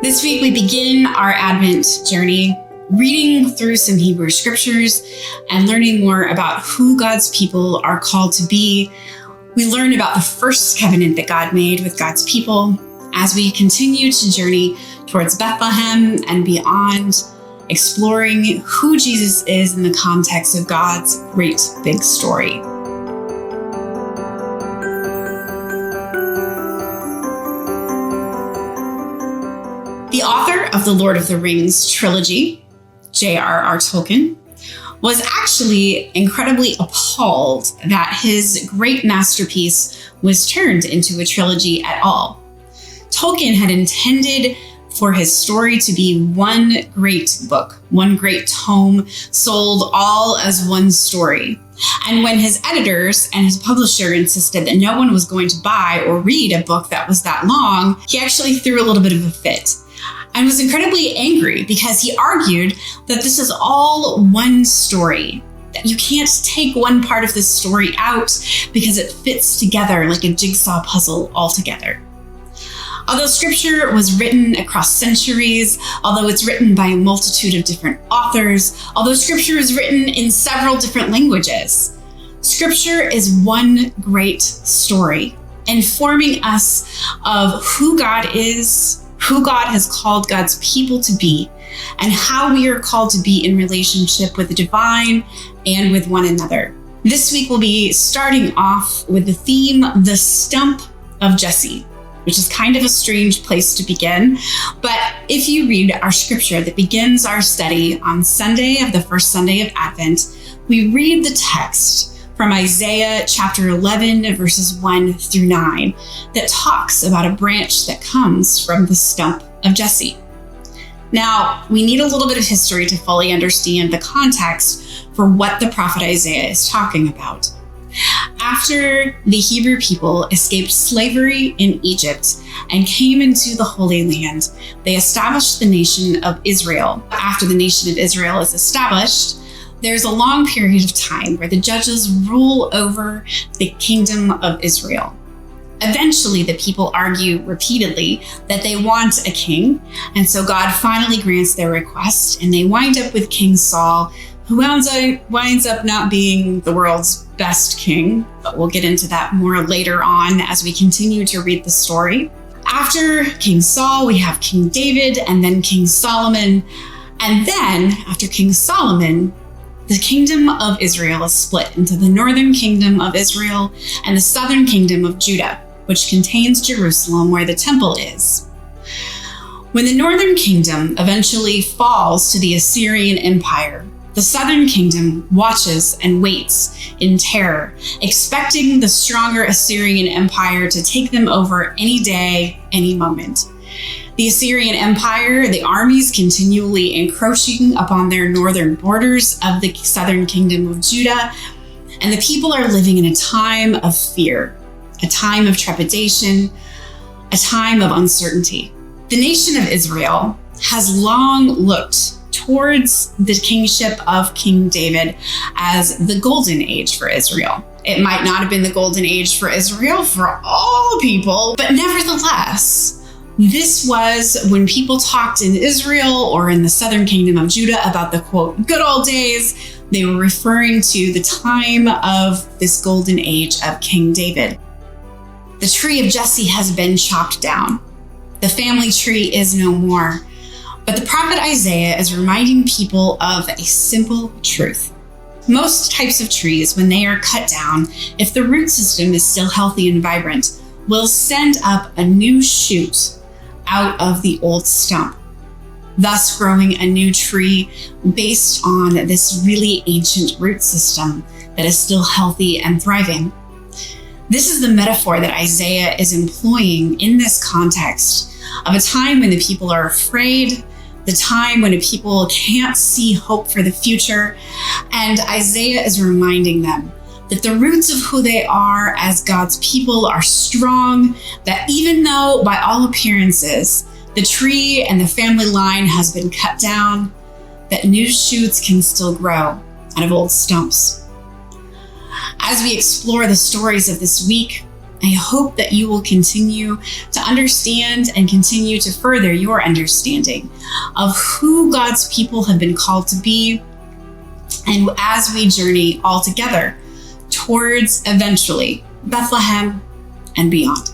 This week we begin our Advent journey, reading through some Hebrew scriptures and learning more about who God's people are called to be. We learn about the first covenant that God made with God's people as we continue to journey towards Bethlehem and beyond, exploring who Jesus is in the context of God's great big story. The author of the Lord of the Rings trilogy, J.R.R. Tolkien, was actually incredibly appalled that his great masterpiece was turned into a trilogy at all. Tolkien had intended for his story to be one great book, one great tome, sold all as one story. And when his editors and his publisher insisted that no one was going to buy or read a book that was that long, he actually threw a little bit of a fit and was incredibly angry because he argued that this is all one story, that you can't take one part of this story out because it fits together like a jigsaw puzzle altogether. Although scripture was written across centuries, although it's written by a multitude of different authors, although scripture is written in several different languages, scripture is one great story, informing us of who God is, who God has called God's people to be, and how we are called to be in relationship with the divine and with one another. This week we'll be starting off with the theme, the Stump of Jesse, which is kind of a strange place to begin. But if you read our scripture that begins our study on Sunday of the first Sunday of Advent, we read the text from Isaiah chapter 11, verses 1 through 9, that talks about a branch that comes from the stump of Jesse. Now, we need a little bit of history to fully understand the context for what the prophet Isaiah is talking about. After the Hebrew people escaped slavery in Egypt and came into the Holy Land, they established the nation of Israel. After the nation of Israel is established, there's a long period of time where the judges rule over the kingdom of Israel. Eventually, the people argue repeatedly that they want a king, and so God finally grants their request, and they wind up with King Saul, who winds up not being the world's best king, but we'll get into that more later on as we continue to read the story. After King Saul, we have King David, and then King Solomon, and then after King Solomon, the kingdom of Israel is split into the northern kingdom of Israel and the southern kingdom of Judah, which contains Jerusalem, where the temple is. When the northern kingdom eventually falls to the Assyrian Empire, the southern kingdom watches and waits in terror, expecting the stronger Assyrian Empire to take them over any day, any moment. The Assyrian Empire, the armies continually encroaching upon their northern borders of the southern kingdom of Judah, and the people are living in a time of fear, a time of trepidation, a time of uncertainty. The nation of Israel has long looked towards the kingship of King David as the golden age for Israel. It might not have been the golden age for Israel for all people, but nevertheless, this was when people talked in Israel or in the southern kingdom of Judah about the, quote, good old days, they were referring to the time of this golden age of King David. The tree of Jesse has been chopped down. The family tree is no more. But the prophet Isaiah is reminding people of a simple truth. Most types of trees, when they are cut down, if the root system is still healthy and vibrant, will send up a new shoot out of the old stump, thus growing a new tree based on this really ancient root system that is still healthy and thriving. This is the metaphor that Isaiah is employing in this context of a time when the people are afraid, the time when the people can't see hope for the future, and Isaiah is reminding them that the roots of who they are as God's people are strong, that even though by all appearances the tree and the family line has been cut down, that new shoots can still grow out of old stumps. As we explore the stories of this week, I hope that you will continue to understand and continue to further your understanding of who God's people have been called to be, and as we journey all together towards eventually Bethlehem and beyond.